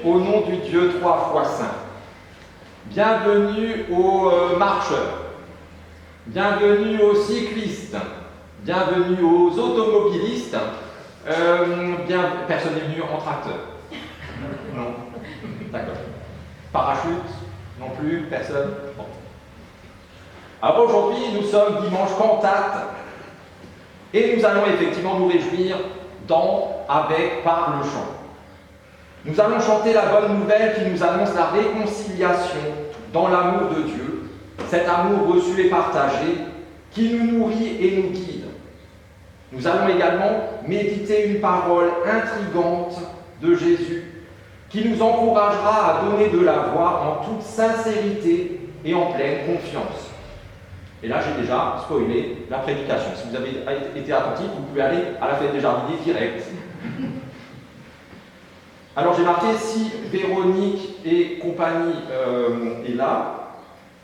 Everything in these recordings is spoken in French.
au nom du Dieu trois fois saint. Bienvenue aux marcheurs. Bienvenue aux cyclistes. Bienvenue aux automobilistes. Personne n'est venu en tracteur. Non. D'accord. Parachute non plus, personne. Bon. Alors aujourd'hui, nous sommes dimanche Cantate et nous allons effectivement nous réjouir dans, avec, par le chant. Nous allons chanter la bonne nouvelle qui nous annonce la réconciliation dans l'amour de Dieu, cet amour reçu et partagé qui nous nourrit et nous guide. Nous allons également méditer une parole intrigante de Jésus qui nous encouragera à donner de la voix en toute sincérité et en pleine confiance. Et là, j'ai déjà spoilé la prédication. Si vous avez été attentif, vous pouvez aller à la fête des jardiniers direct. Alors, j'ai marqué si Véronique et compagnie est là,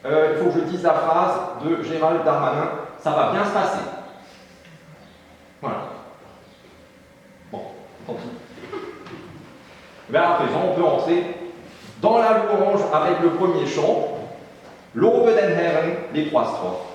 il faut que je dise la phrase de Gérald Darmanin, ça va bien se passer. Voilà. Bon, tant pis. Mais à présent, on peut entrer dans la louange avec le premier chant, Lobe den Herren, les trois strophes.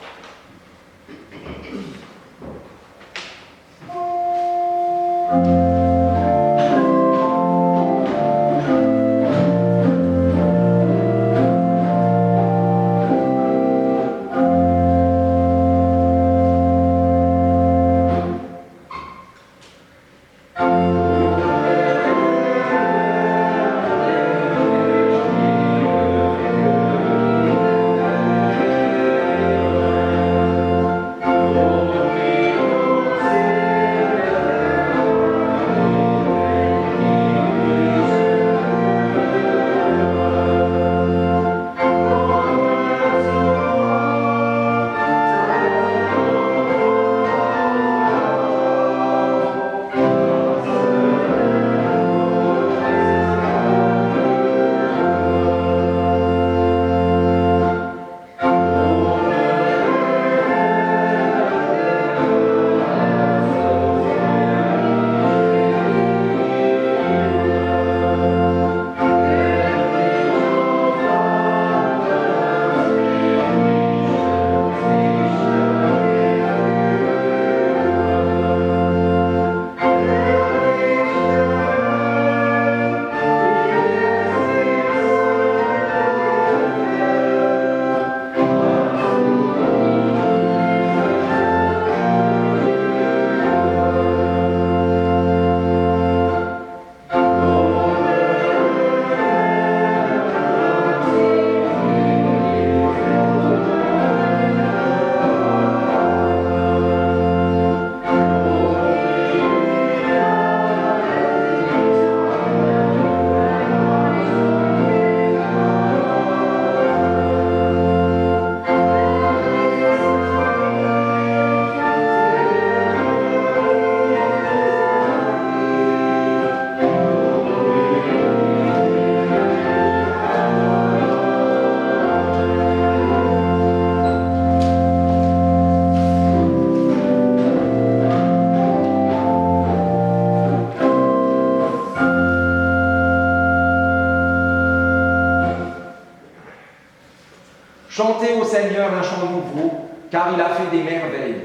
Chantez au Seigneur un chant nouveau, car il a fait des merveilles.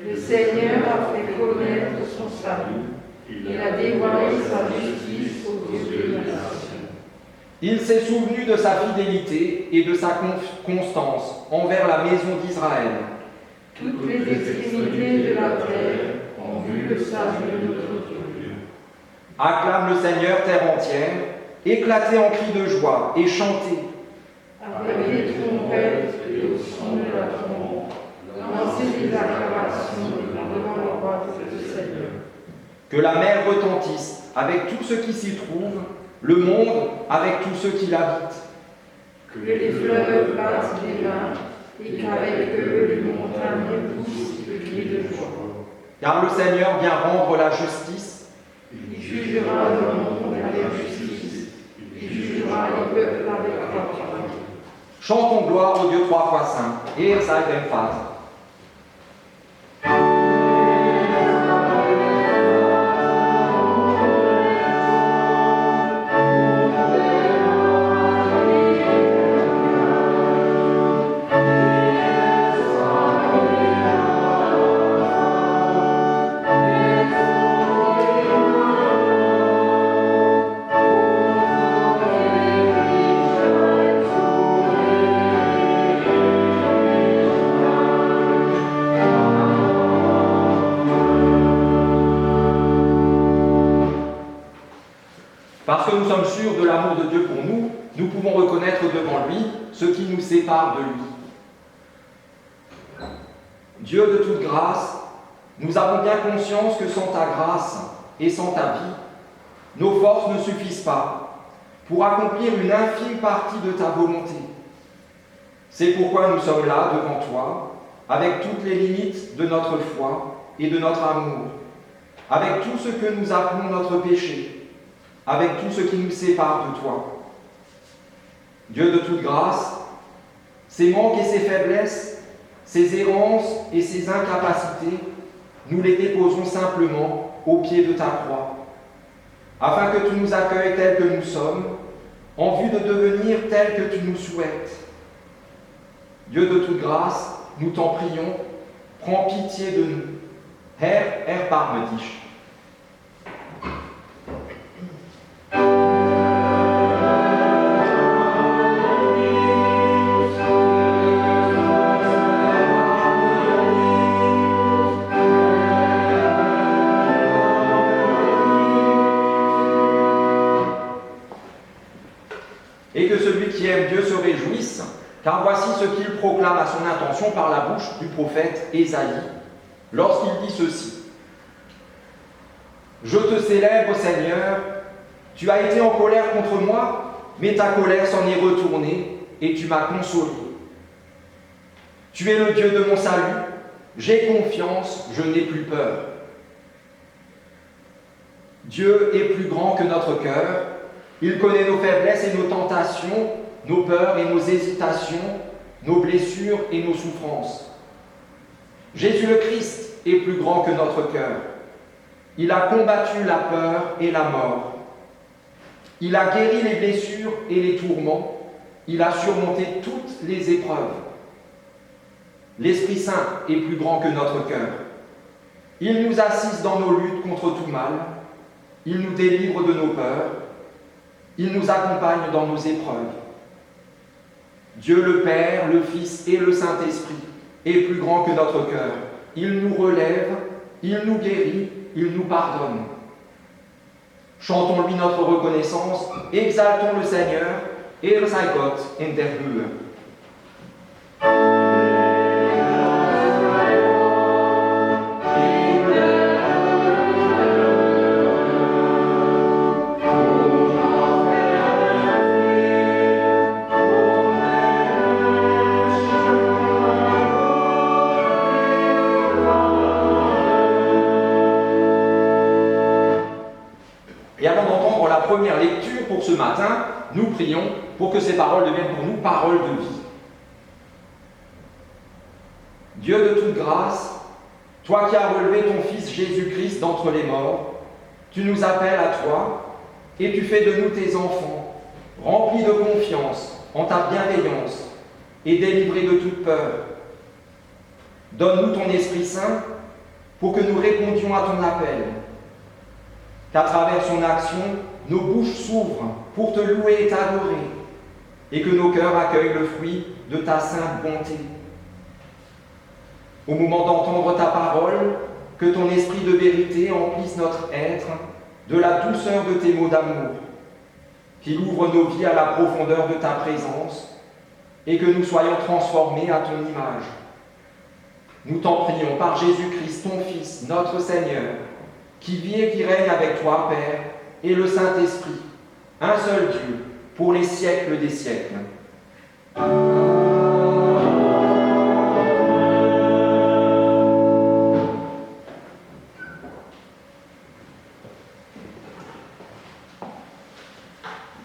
Le Seigneur a fait connaître son salut. Il a dévoilé sa justice aux yeux des nations. Il s'est souvenu de sa fidélité et de sa constance envers la maison d'Israël. Toutes les extrémités de la terre ont vu le salut de notre Dieu. Acclame le Seigneur, terre entière, éclatez en cris de joie et chantez. Avec les trompettes et au son de la trompe, lancez des acclamations devant le roi du Seigneur. Que la mer retentisse avec tout ce qui s'y trouve, le monde avec tous ceux qui l'habitent. Que les fleuves battent des mains et qu'avec eux les montagnes poussent de cris de joie. Car le Seigneur vient rendre la justice. Il jugera le monde avec justice. Il jugera les peuples avec droiture. Chantons gloire au Dieu trois fois saint. Et ça est une phrase. sommes sûrs de l'amour de Dieu pour nous, nous pouvons reconnaître devant lui ce qui nous sépare de lui. Dieu de toute grâce, nous avons bien conscience que sans ta grâce et sans ta vie, nos forces ne suffisent pas pour accomplir une infime partie de ta volonté. C'est pourquoi nous sommes là devant toi, avec toutes les limites de notre foi et de notre amour, avec tout ce que nous appelons notre péché, avec tout ce qui nous sépare de toi. Dieu de toute grâce, ces manques et ces faiblesses, ces errances et ces incapacités, nous les déposons simplement au pied de ta croix, afin que tu nous accueilles tels que nous sommes, en vue de devenir tels que tu nous souhaites. Dieu de toute grâce, nous t'en prions, prends pitié de nous. Herr, erbarme dich. Et que celui qui aime Dieu se réjouisse, car voici ce qu'il proclame à son intention par la bouche du prophète Ésaïe, lorsqu'il dit ceci. « Je te célèbre, Seigneur, tu as été en colère contre moi, mais ta colère s'en est retournée et tu m'as consolé. Tu es le Dieu de mon salut, j'ai confiance, je n'ai plus peur. Dieu est plus grand que notre cœur. Il connaît nos faiblesses et nos tentations, nos peurs et nos hésitations, nos blessures et nos souffrances. Jésus le Christ est plus grand que notre cœur. Il a combattu la peur et la mort. Il a guéri les blessures et les tourments. Il a surmonté toutes les épreuves. L'Esprit Saint est plus grand que notre cœur. Il nous assiste dans nos luttes contre tout mal. Il nous délivre de nos peurs. Il nous accompagne dans nos épreuves. Dieu le Père, le Fils et le Saint-Esprit est plus grand que notre cœur. Il nous relève, il nous guérit, il nous pardonne. Chantons-lui notre reconnaissance, exaltons le Seigneur, Ehre sei Gott in der Höhe. Et avant d'entendre la première lecture pour ce matin, nous prions pour que ces paroles deviennent pour nous paroles de vie. Dieu de toute grâce, toi qui as relevé ton Fils Jésus-Christ d'entre les morts, tu nous appelles à toi et tu fais de nous tes enfants, remplis de confiance en ta bienveillance et délivrés de toute peur. Donne-nous ton Esprit Saint pour que nous répondions à ton appel, qu'à travers son action, nos bouches s'ouvrent pour te louer et t'adorer, et que nos cœurs accueillent le fruit de ta sainte bonté. Au moment d'entendre ta parole, que ton esprit de vérité emplisse notre être de la douceur de tes mots d'amour, qu'il ouvre nos vies à la profondeur de ta présence, et que nous soyons transformés à ton image. Nous t'en prions par Jésus-Christ, ton Fils, notre Seigneur, qui vit et qui règne avec toi, Père, et le Saint-Esprit, un seul Dieu, pour les siècles des siècles.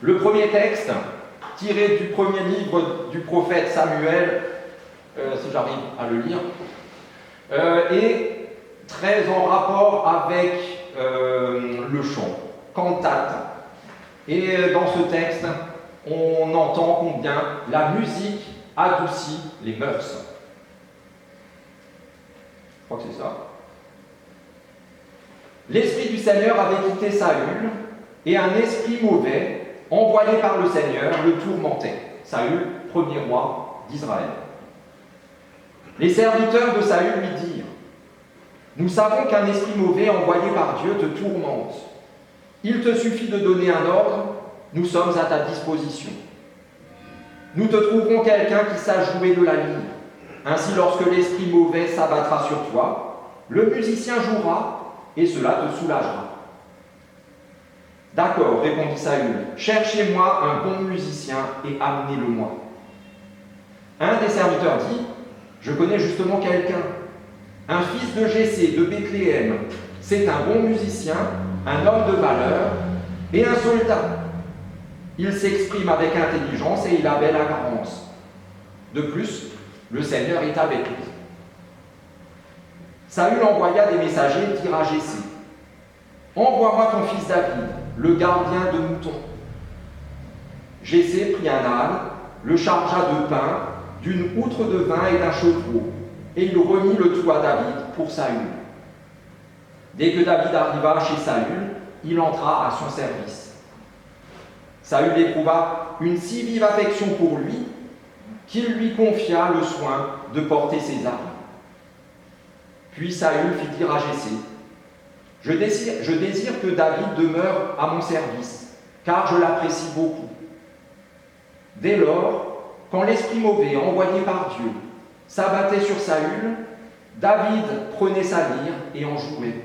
Le premier texte, tiré du premier livre du prophète Samuel, si j'arrive à le lire, est très en rapport avec le chant, cantate. Et dans ce texte, on entend combien la musique adoucit les mœurs. Je crois que c'est ça. L'esprit du Seigneur avait quitté Saül, et un esprit mauvais, envoyé par le Seigneur, le tourmentait. Saül, premier roi d'Israël. Les serviteurs de Saül lui dirent: nous savons qu'un esprit mauvais envoyé par Dieu te tourmente. Il te suffit de donner un ordre nous sommes à ta disposition. Nous te trouverons quelqu'un qui sache jouer de la lyre. Ainsi, lorsque l'esprit mauvais s'abattra sur toi, le musicien jouera et cela te soulagera. D'accord, répondit Saül, cherchez-moi un bon musicien et amenez-le-moi. Un des serviteurs dit, je connais justement quelqu'un, un fils de Jessé de Bethléem. C'est un bon musicien, un homme de valeur et un soldat. Il s'exprime avec intelligence et il a belle apparence. De plus, le Seigneur est avec lui. Saül envoya des messagers dire à Jessé, envoie-moi ton fils David, le gardien de moutons. Jessé prit un âne, le chargea de pain, d'une outre de vin et d'un chevreau, et il remit le tout à David pour Saül. Dès que David arriva chez Saül, il entra à son service. Saül éprouva une si vive affection pour lui qu'il lui confia le soin de porter ses armes. Puis Saül fit dire à Jessé, je désire que David demeure à mon service, car je l'apprécie beaucoup. Dès lors, quand l'esprit mauvais envoyé par Dieu s'abattait sur Saül, David prenait sa lyre et en jouait.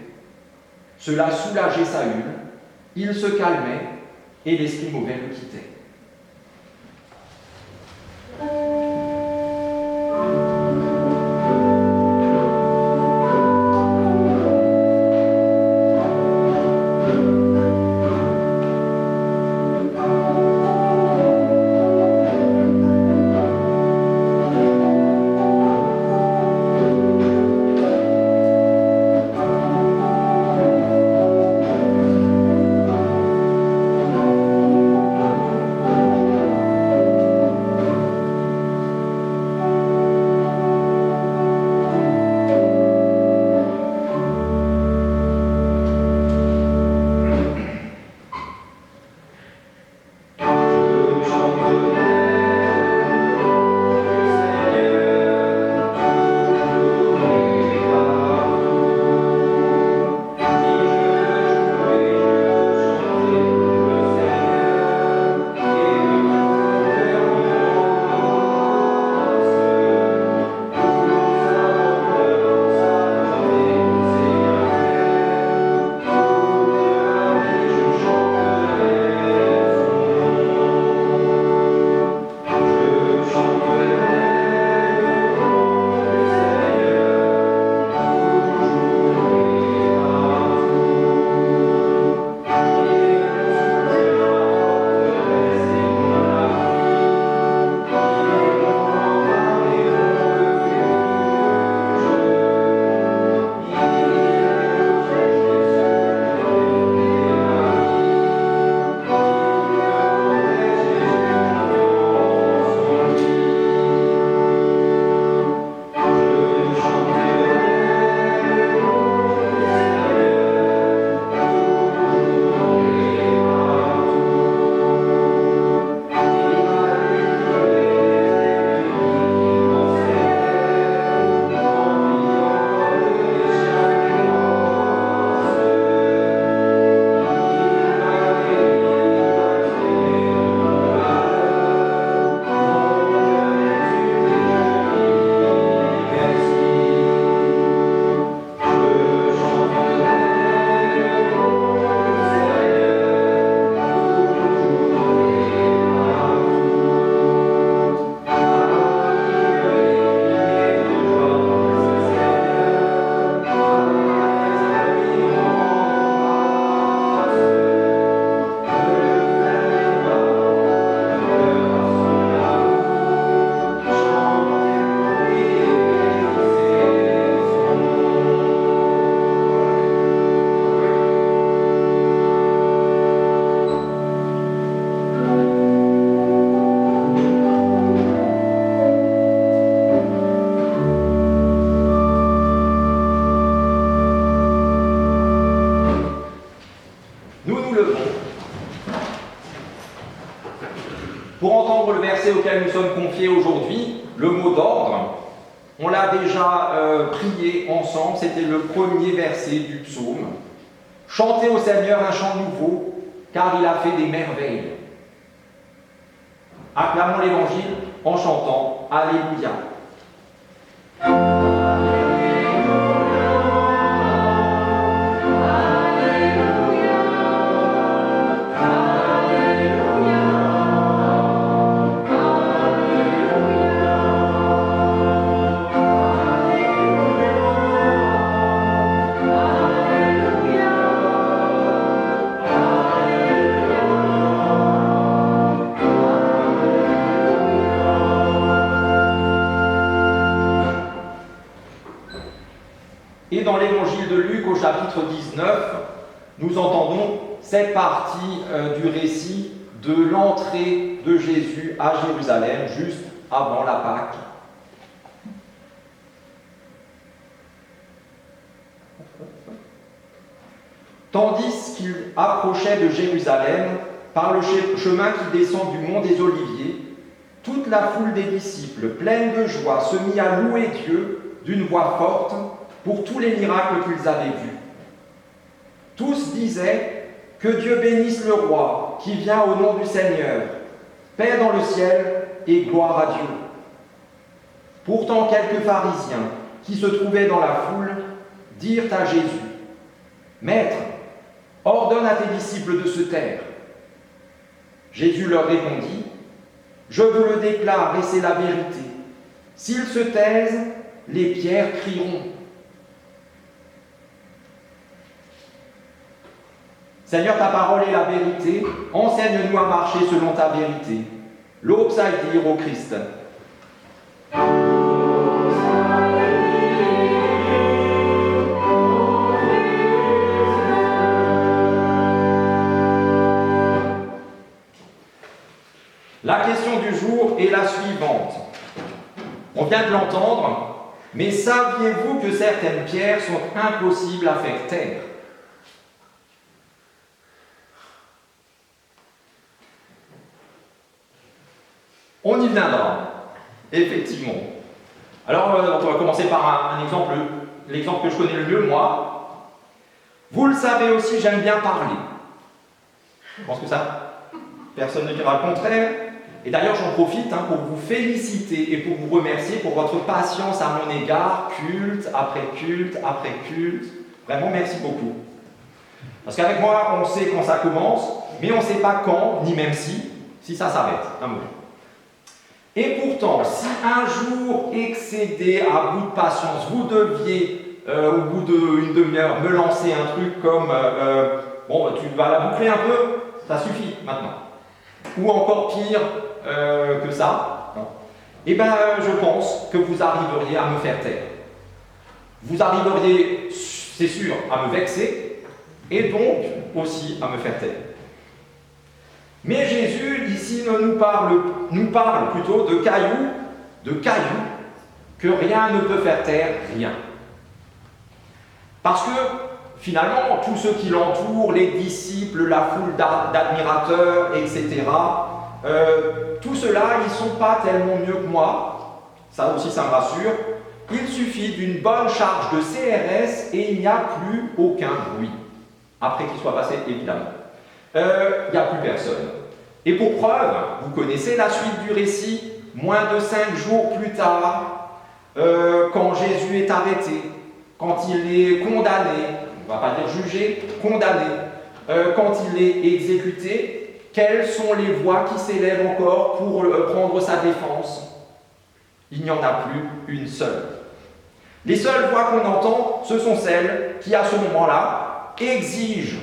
Cela soulageait Saül, il se calmait et l'esprit mauvais le quittait. Pour entendre le verset auquel nous sommes confiés aujourd'hui, le mot d'ordre, on l'a déjà prié ensemble, c'était le premier verset du psaume. Chantez au Seigneur un chant nouveau, car il a fait des merveilles. Acclamons l'Évangile en chantant Alléluia. Et dans l'évangile de Luc au chapitre 19, nous entendons cette partie du récit de l'entrée de Jésus à Jérusalem, juste avant la Pâque. Tandis qu'il approchait de Jérusalem par le chemin qui descend du mont des Oliviers, toute la foule des disciples, pleine de joie, se mit à louer Dieu d'une voix forte pour tous les miracles qu'ils avaient vus. Tous disaient que Dieu bénisse le roi qui vient au nom du Seigneur, paix dans le ciel et gloire à Dieu. Pourtant, quelques pharisiens qui se trouvaient dans la foule dirent à Jésus, « Maître, ordonne à tes disciples de se taire. » Jésus leur répondit, « Je vous le déclare et c'est la vérité. S'ils se taisent, les pierres crieront. » Seigneur, ta parole est la vérité. Enseigne-nous à marcher selon ta vérité. L'aube dire au Christ. La question du jour est la suivante. On vient de l'entendre, mais saviez-vous que certaines pierres sont impossibles à faire taire ? On y viendra, effectivement. Alors, on va commencer par un exemple, l'exemple que je connais le mieux, moi. Vous le savez aussi, j'aime bien parler. Je pense que ça, personne ne dira le contraire. Et d'ailleurs, j'en profite pour vous féliciter et pour vous remercier pour votre patience à mon égard, culte après culte après culte. Vraiment, merci beaucoup. Parce qu'avec moi, on sait quand ça commence, mais on ne sait pas quand, ni même si ça s'arrête. Un mot. Et pourtant, si un jour excédé à bout de patience, vous deviez, au bout d'une demi-heure, me lancer un truc comme bon, tu vas la boucler un peu, ça suffit maintenant. Ou encore pire que ça, eh bien, je pense que vous arriveriez à me faire taire. Vous arriveriez, c'est sûr, à me vexer, et donc aussi à me faire taire. Mais Jésus, ici, nous parle plutôt de cailloux, que rien ne peut faire taire, rien. Parce que, finalement, tous ceux qui l'entourent, les disciples, la foule d'admirateurs, etc., tout cela, ils ne sont pas tellement mieux que moi, ça aussi, ça me rassure. Il suffit d'une bonne charge de CRS et il n'y a plus aucun bruit. Après qu'il soit passé, évidemment. Il n'y a plus personne. Et pour preuve, vous connaissez la suite du récit, moins de 5 jours plus tard, quand Jésus est arrêté, quand il est condamné, on ne va pas dire jugé, condamné, quand il est exécuté, quelles sont les voix qui s'élèvent encore pour prendre sa défense? Il n'y en a plus une seule. Les seules voix qu'on entend, ce sont celles qui, à ce moment-là, exigent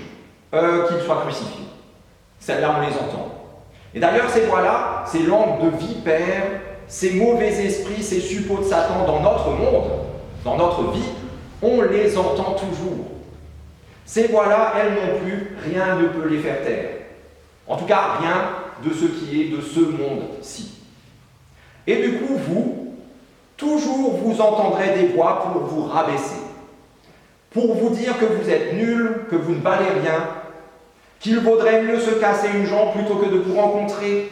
qu'il soit crucifié. Celles-là, on les entend. Et d'ailleurs, ces voix-là, ces langues de vipères, ces mauvais esprits, ces suppôts de Satan dans notre monde, dans notre vie, on les entend toujours. Ces voix-là, elles non plus, rien ne peut les faire taire. En tout cas, rien de ce qui est de ce monde-ci. Et du coup, vous, toujours vous entendrez des voix pour vous rabaisser, pour vous dire que vous êtes nuls, que vous ne valez rien, qu'il vaudrait mieux se casser une jambe plutôt que de vous rencontrer,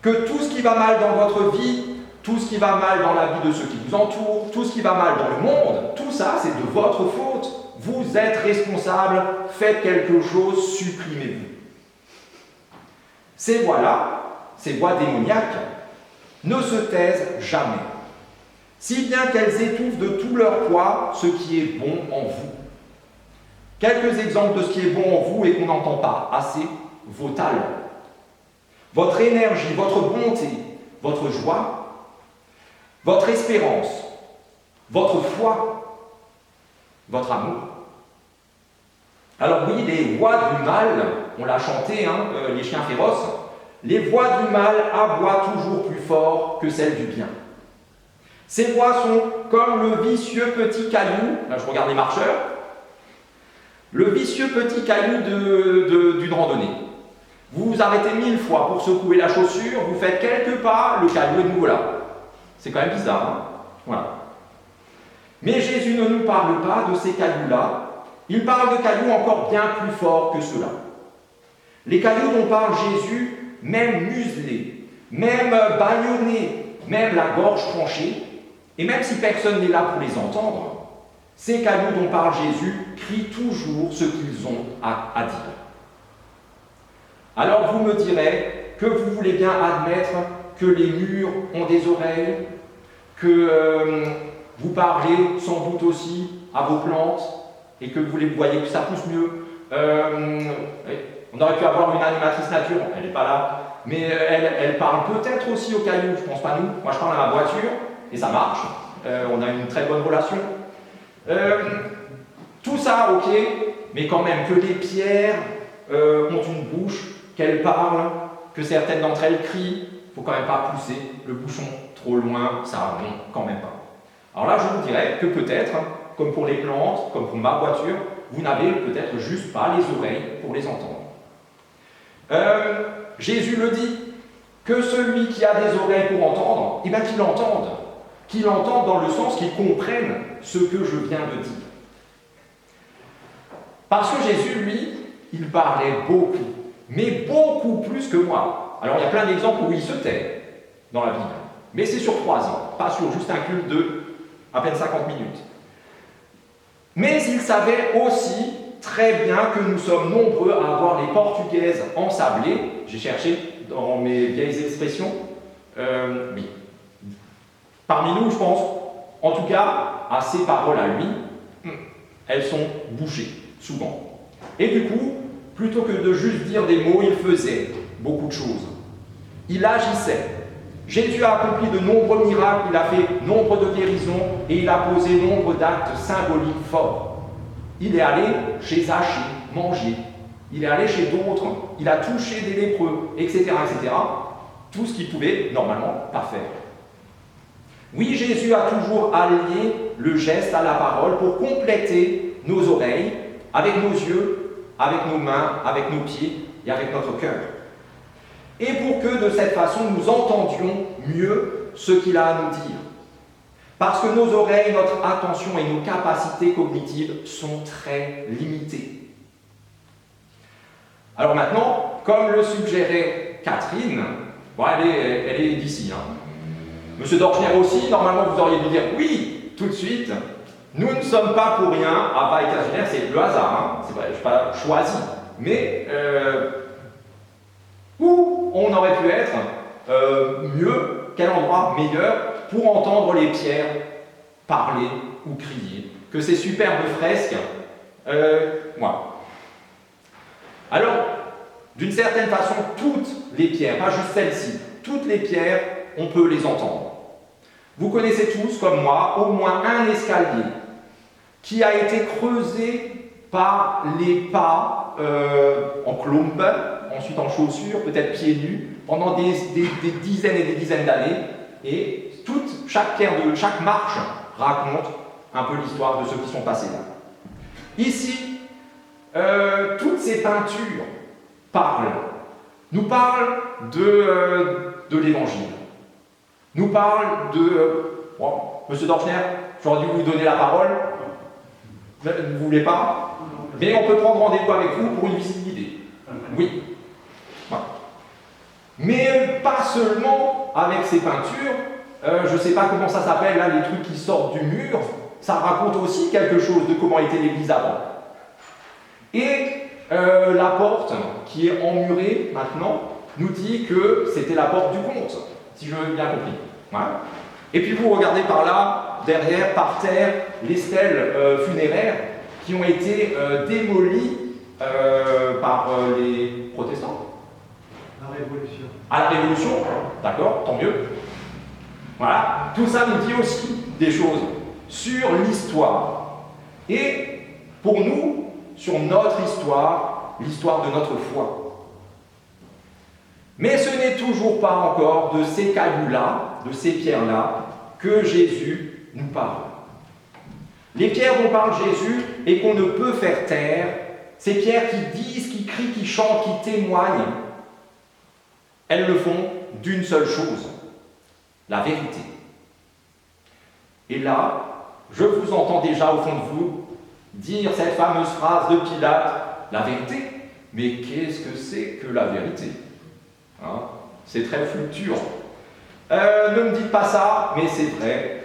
que tout ce qui va mal dans votre vie, tout ce qui va mal dans la vie de ceux qui vous entourent, tout ce qui va mal dans le monde, tout ça, c'est de votre faute. Vous êtes responsable, faites quelque chose, supprimez-vous. Ces voix-là, ces voix démoniaques, ne se taisent jamais, si bien qu'elles étouffent de tout leur poids ce qui est bon en vous. Quelques exemples de ce qui est bon en vous et qu'on n'entend pas assez: vos talents, votre énergie, votre bonté, votre joie, votre espérance, votre foi, votre amour. Alors oui, les voix du mal, on l'a chanté, les chiens féroces, les voix du mal aboient toujours plus fort que celles du bien. Ces voix sont comme le vicieux petit caillou, là je regarde les marcheurs, le vicieux petit caillou d'une randonnée. Vous vous arrêtez 1000 fois pour secouer la chaussure, vous faites quelques pas, le caillou est de nouveau là. C'est quand même bizarre, hein? Voilà. Mais Jésus ne nous parle pas de ces cailloux-là, il parle de cailloux encore bien plus forts que ceux-là. Les cailloux dont parle Jésus, même muselés, même bâillonnés, même la gorge tranchée, et même si personne n'est là pour les entendre, ces cailloux dont parle Jésus crient toujours ce qu'ils ont à dire. Alors vous me direz que vous voulez bien admettre que les murs ont des oreilles, que vous parlez sans doute aussi à vos plantes, et que vous voyez que ça pousse mieux. On aurait pu avoir une animatrice nature, elle n'est pas là, mais elle parle peut-être aussi aux cailloux, je ne pense pas nous. Moi je parle à ma voiture, et ça marche, on a une très bonne relation. Tout ça, ok, mais quand même que les pierres ont une bouche, qu'elles parlent, que certaines d'entre elles crient, il ne faut quand même pas pousser le bouchon trop loin, ça non, quand même pas. Alors là, je vous dirais que peut-être, comme pour les plantes, comme pour ma voiture, vous n'avez peut-être juste pas les oreilles pour les entendre. Jésus le dit, que celui qui a des oreilles pour entendre, eh bien qu'il entende dans le sens qu'il comprenne ce que je viens de dire. Parce que Jésus, lui, il parlait beaucoup, mais beaucoup plus que moi. Alors il y a plein d'exemples où il se tait dans la Bible, mais c'est sur 3 ans, pas sur juste un culte de à peine 50 minutes. Mais il savait aussi très bien que nous sommes nombreux à avoir les portugaises ensablées. J'ai cherché dans mes vieilles expressions. Oui. Parmi nous, je pense, en tout cas, à ces paroles à lui, elles sont bouchées, souvent. Et du coup, plutôt que de juste dire des mots, il faisait beaucoup de choses. Il agissait. Jésus a accompli de nombreux miracles, il a fait nombre de guérisons et il a posé nombre d'actes symboliques forts. Il est allé chez Zachée manger, il est allé chez d'autres, il a touché des lépreux, etc., etc. Tout ce qu'il pouvait normalement pas faire. Oui, Jésus a toujours allié le geste à la parole pour compléter nos oreilles avec nos yeux, avec nos mains, avec nos pieds et avec notre cœur. Et pour que de cette façon nous entendions mieux ce qu'il a à nous dire. Parce que nos oreilles, notre attention et nos capacités cognitives sont très limitées. Alors maintenant, comme le suggérait Catherine, bon, elle est d'ici. Monsieur Dorchner aussi, normalement vous auriez dû dire oui, tout de suite. Nous ne sommes pas pour rien à Baïkaziner, c'est le hasard, c'est vrai, je n'ai pas choisi. Mais où on aurait pu être mieux, quel endroit meilleur pour entendre les pierres parler ou crier, que ces superbes fresques. Moi. Alors, d'une certaine façon, toutes les pierres, pas juste celles-ci, toutes les pierres, on peut les entendre. Vous connaissez tous, comme moi, au moins un escalier qui a été creusé par les pas en clombe, ensuite en chaussures, peut-être pieds nus, pendant des dizaines et des dizaines d'années, et chaque marche raconte un peu l'histoire de ceux qui sont passés là. Ici, toutes ces peintures nous parlent de l'Évangile, nous parlent de... Bon, Monsieur Dorfner, j'aurais dû vous donner la parole, vous ne voulez pas, mais on peut prendre rendez-vous avec vous pour une visite guidée. Oui. Voilà. Mais pas seulement avec ces peintures, je ne sais pas comment ça s'appelle, là, les trucs qui sortent du mur, ça raconte aussi quelque chose de comment était l'église avant. Et la porte qui est emmurée maintenant, nous dit que c'était la porte du comte, si je veux bien compris. Voilà. Et puis vous regardez par là, derrière, par terre, les stèles funéraires qui ont été démolies par les protestants. La Révolution. À la Révolution, d'accord, tant mieux. Voilà, tout ça nous dit aussi des choses sur l'histoire. Et pour nous, sur notre histoire, l'histoire de notre foi. Mais ce n'est toujours pas encore de ces cailloux-là, de ces pierres-là, que Jésus nous parle. Les pierres dont parle Jésus et qu'on ne peut faire taire, ces pierres qui disent, qui crient, qui chantent, qui témoignent, elles le font d'une seule chose, la vérité. Et là, je vous entends déjà au fond de vous dire cette fameuse phrase de Pilate, la vérité. Mais qu'est-ce que c'est que la vérité? Hein? C'est très fluctuant. Ne me dites pas ça, mais c'est vrai.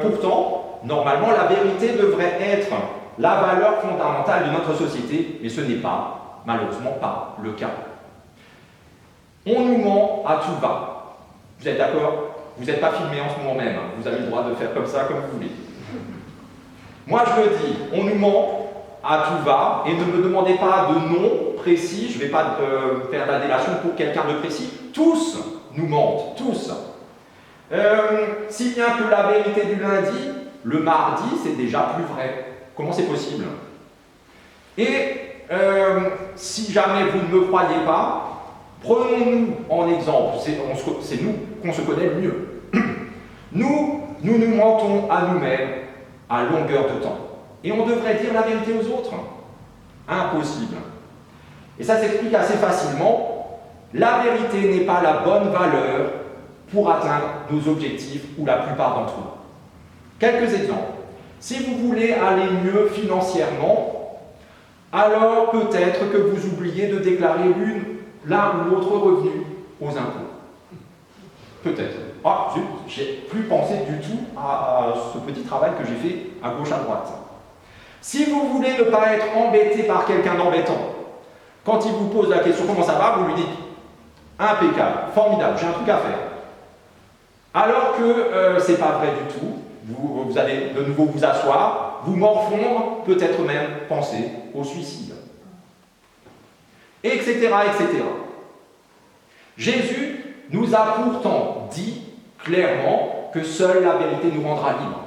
Pourtant, normalement, la vérité devrait être la valeur fondamentale de notre société, mais ce n'est pas, malheureusement, pas le cas. On nous ment à tout va. Vous êtes d'accord? Vous n'êtes pas filmé en ce moment même. Hein. Vous avez le droit de faire comme ça, comme vous voulez. Moi, je me dis, on nous ment à tout va, et ne me demandez pas de nom précis, je ne vais pas faire la délation pour quelqu'un de précis. Tous nous mentent, tous. Si bien que la vérité du lundi, le mardi, c'est déjà plus vrai. Comment c'est possible? Et si jamais vous ne me croyez pas, prenons-nous en exemple, c'est nous qu'on se connaît le mieux. Nous nous mentons à nous-mêmes à longueur de temps. Et on devrait dire la vérité aux autres. Impossible. Et ça s'explique assez facilement. La vérité n'est pas la bonne valeur pour atteindre nos objectifs, ou la plupart d'entre eux. Quelques exemples. Si vous voulez aller mieux financièrement, alors peut-être que vous oubliez de déclarer l'un ou l'autre revenu aux impôts. Peut-être. Ah, zut, j'ai plus pensé du tout à ce petit travail que j'ai fait à gauche, à droite. Si vous voulez ne pas être embêté par quelqu'un d'embêtant, quand il vous pose la question « Comment ça va ?», vous lui dites « Impeccable, formidable, j'ai un truc à faire ». Alors que c'est pas vrai du tout, vous allez de nouveau vous asseoir, vous morfondre, peut-être même penser au suicide. Etc., etc. Jésus nous a pourtant dit clairement que seule la vérité nous rendra libres.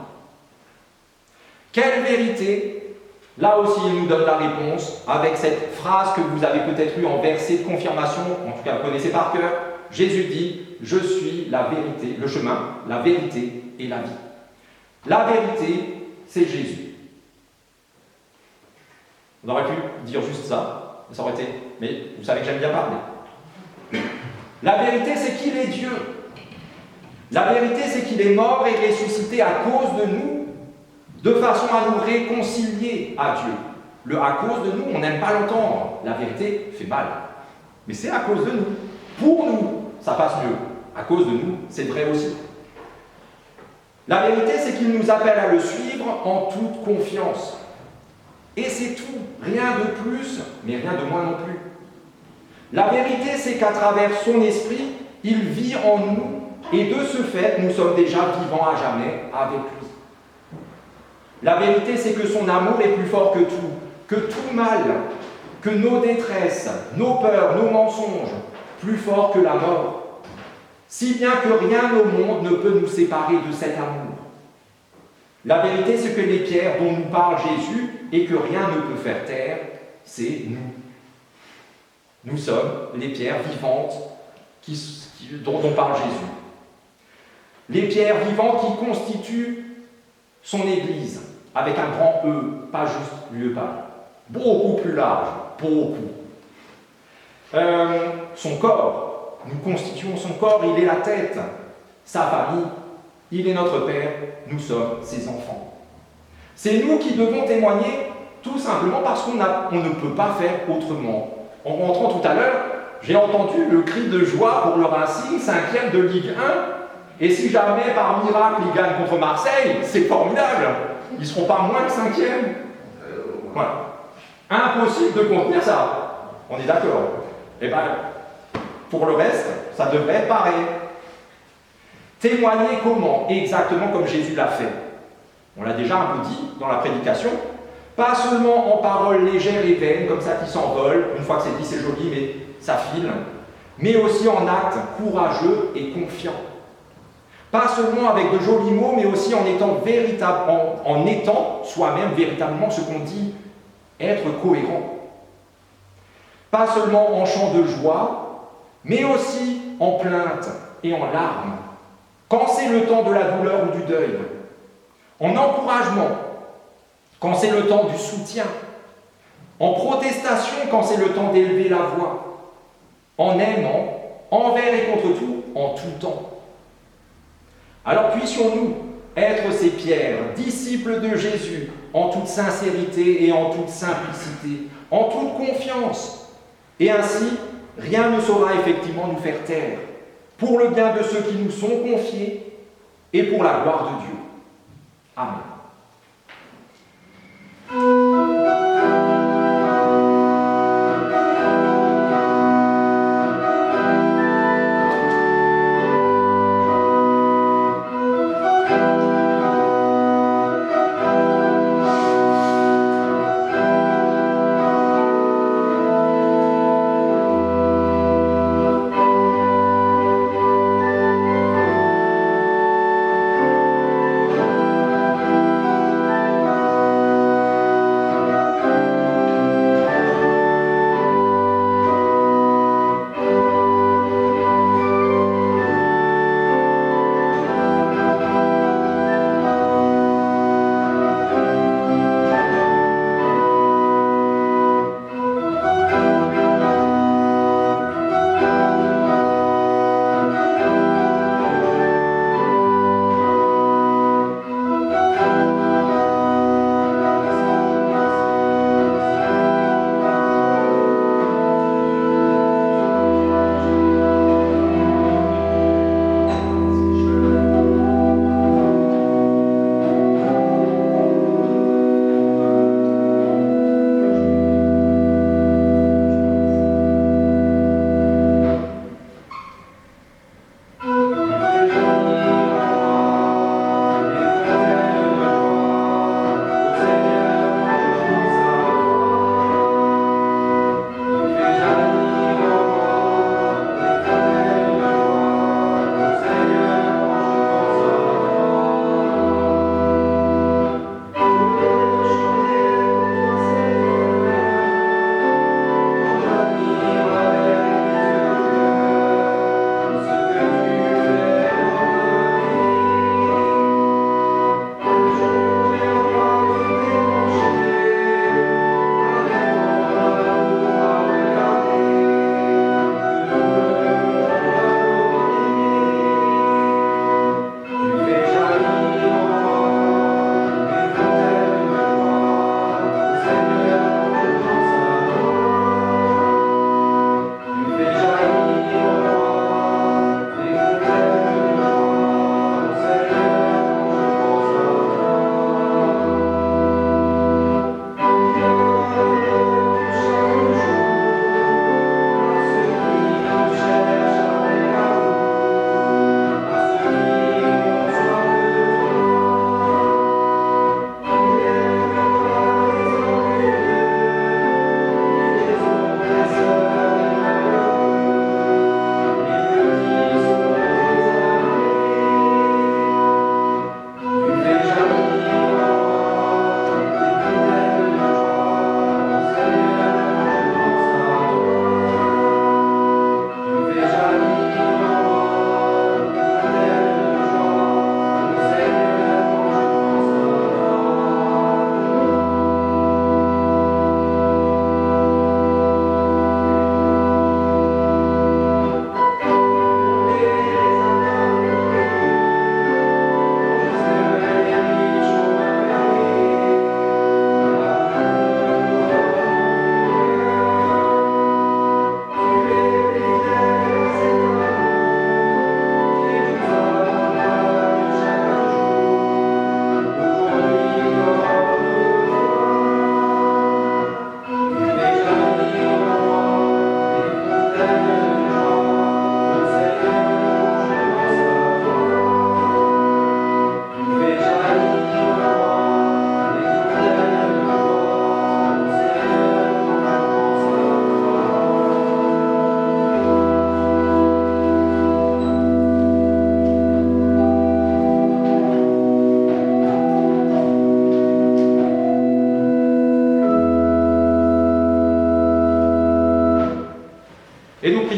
Quelle vérité? Là aussi, il nous donne la réponse avec cette phrase que vous avez peut-être eue en verset de confirmation, en tout cas vous connaissez par cœur. Jésus dit « Je suis la vérité, le chemin, la vérité et la vie ». La vérité, c'est Jésus. On aurait pu dire juste ça, ça aurait été... Mais vous savez que j'aime bien parler. La vérité, c'est qu'il est Dieu. La vérité, c'est qu'il est mort et ressuscité à cause de nous, de façon à nous réconcilier à Dieu. Le « à cause de nous », on n'aime pas l'entendre. La vérité fait mal. Mais c'est à cause de nous. Pour nous, ça passe mieux. À cause de nous, c'est vrai aussi. La vérité, c'est qu'il nous appelle à le suivre en toute confiance. Et c'est tout. Rien de plus, mais rien de moins non plus. La vérité, c'est qu'à travers son esprit, il vit en nous, et de ce fait, nous sommes déjà vivants à jamais avec lui. La vérité, c'est que son amour est plus fort que tout mal, que nos détresses, nos peurs, nos mensonges, plus fort que la mort. Si bien que rien au monde ne peut nous séparer de cet amour. La vérité, c'est que les pierres dont nous parle Jésus et que rien ne peut faire taire, c'est nous. Nous sommes les pierres vivantes dont parle Jésus. Les pierres vivantes qui constituent son Église, avec un grand E, pas juste lieu pas, beaucoup plus large, beaucoup. Son corps, nous constituons son corps, il est la tête, sa famille, il est notre Père, nous sommes ses enfants. C'est nous qui devons témoigner tout simplement parce qu'on ne peut pas faire autrement. En rentrant tout à l'heure, j'ai entendu le cri de joie pour le Racing, 5e de Ligue 1, et si jamais par miracle ils gagnent contre Marseille, c'est formidable, ils ne seront pas moins que 5e. Voilà. Impossible de contenir ça, on est d'accord. Eh bien, Pour le reste, ça devrait être pareil. Témoigner comment? Exactement comme Jésus l'a fait. On l'a déjà un peu dit dans la prédication. Pas seulement en paroles légères et vaines, comme ça qui s'envolent. Une fois que c'est dit, c'est joli, mais ça file. Mais aussi en actes courageux et confiants. Pas seulement avec de jolis mots, mais aussi en étant soi-même véritablement ce qu'on dit être cohérent. Pas seulement en chant de joie, mais aussi en plainte et en larmes, quand c'est le temps de la douleur ou du deuil, en encouragement, quand c'est le temps du soutien, en protestation, quand c'est le temps d'élever la voix, en aimant, envers et contre tout, en tout temps. Alors puissions-nous être ces pierres, disciples de Jésus, en toute sincérité et en toute simplicité, en toute confiance. Et ainsi, rien ne saura effectivement nous faire taire, pour le bien de ceux qui nous sont confiés et pour la gloire de Dieu. Amen.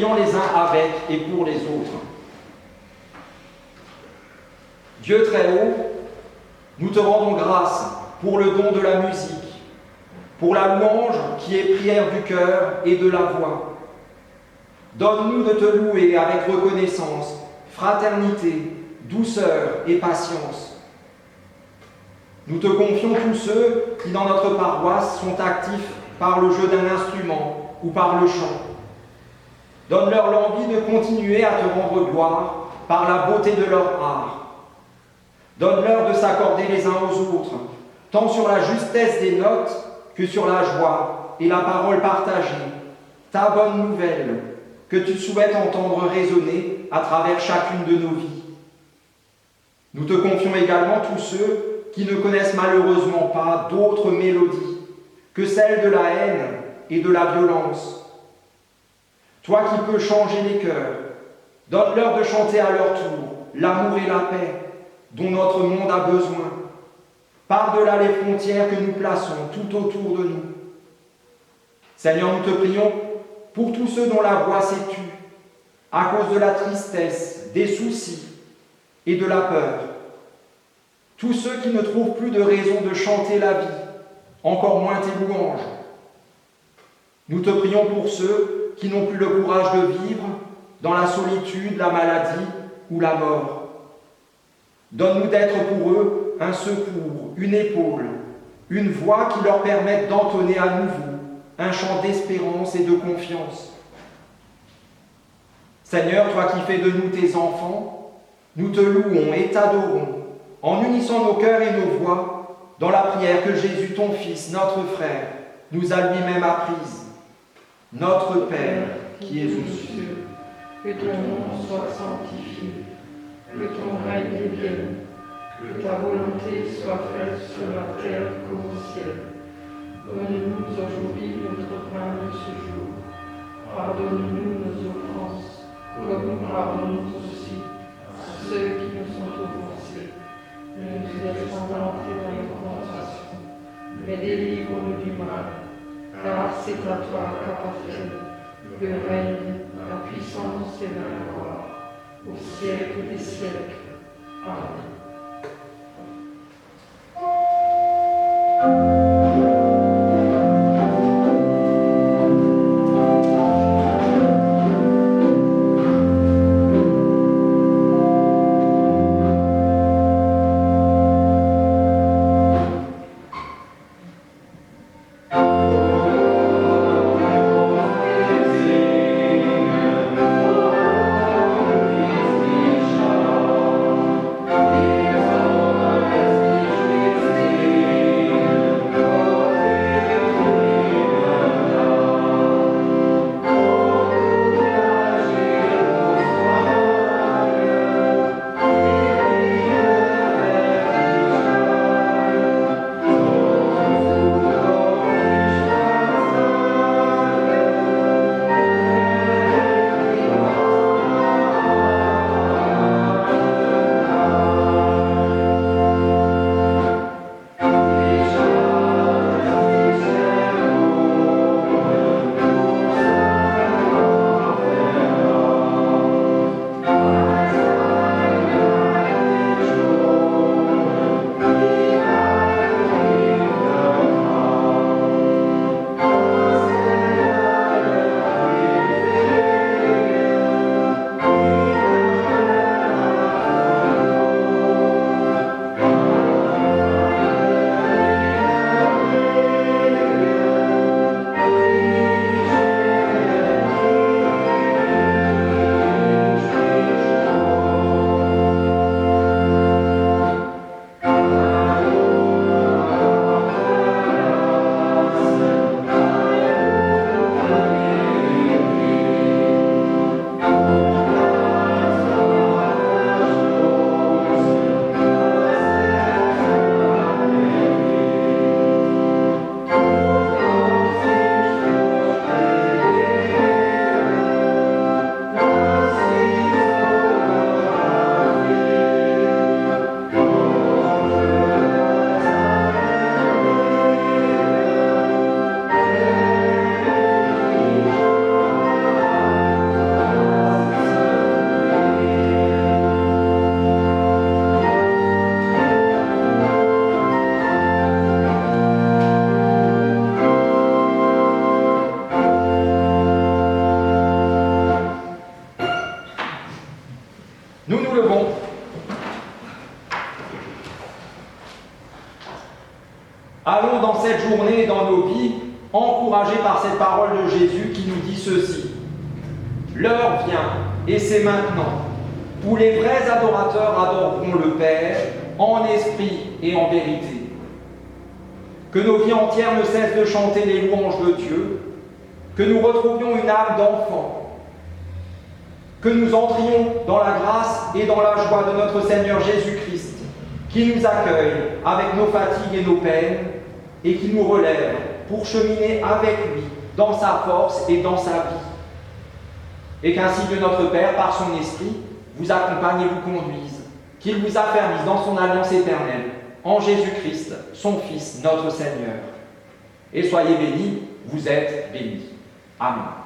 prions les uns avec et pour les autres. Dieu très haut, nous te rendons grâce pour le don de la musique, pour la louange qui est prière du cœur et de la voix. Donne-nous de te louer avec reconnaissance, fraternité, douceur et patience. Nous te confions tous ceux qui, dans notre paroisse, sont actifs par le jeu d'un instrument ou par le chant. Donne-leur l'envie de continuer à te rendre gloire par la beauté de leur art. Donne-leur de s'accorder les uns aux autres, tant sur la justesse des notes que sur la joie et la parole partagée, ta bonne nouvelle que tu souhaites entendre résonner à travers chacune de nos vies. Nous te confions également tous ceux qui ne connaissent malheureusement pas d'autres mélodies que celles de la haine et de la violence. Toi qui peux changer les cœurs, donne-leur de chanter à leur tour l'amour et la paix dont notre monde a besoin, par-delà les frontières que nous plaçons tout autour de nous. Seigneur, nous te prions pour tous ceux dont la voix s'est tue, à cause de la tristesse, des soucis et de la peur. Tous ceux qui ne trouvent plus de raison de chanter la vie, encore moins tes louanges. Nous te prions pour ceux qui n'ont plus le courage de vivre dans la solitude, la maladie ou la mort. Donne-nous d'être pour eux un secours, une épaule, une voix qui leur permette d'entonner à nouveau un chant d'espérance et de confiance. Seigneur, toi qui fais de nous tes enfants, nous te louons et t'adorons en unissant nos cœurs et nos voix dans la prière que Jésus, ton Fils, notre frère, nous a lui-même apprise. Notre Père, qui es aux cieux, que ton nom soit sanctifié, que ton règne vienne, que ta volonté soit faite sur la terre comme au ciel. Donne-nous aujourd'hui notre pain de ce jour. Pardonne-nous nos offenses, comme nous pardonnons aussi à ceux qui nous sont offensés. Ne nous laisse pas entrer dans la tentation, mais délivre-nous du mal, car c'est à toi qu'appartiennent le règne, la puissance et la gloire, au siècle des siècles. Amen. allons dans cette journée et dans nos vies, encouragés par cette parole de Jésus qui nous dit ceci. L'heure vient, et c'est maintenant, où les vrais adorateurs adoreront le Père en esprit et en vérité. Que nos vies entières ne cessent de chanter les louanges de Dieu, que nous retrouvions une âme d'enfant, que nous entrions dans la grâce et dans la joie de notre Seigneur Jésus-Christ, qui nous accueille avec nos fatigues et nos peines, et qui nous relève pour cheminer avec lui dans sa force et dans sa vie. Et qu'ainsi Dieu notre Père, par son Esprit, vous accompagne et vous conduise, qu'il vous affermisse dans son alliance éternelle, en Jésus-Christ, son Fils, notre Seigneur. Et soyez bénis, vous êtes bénis. Amen.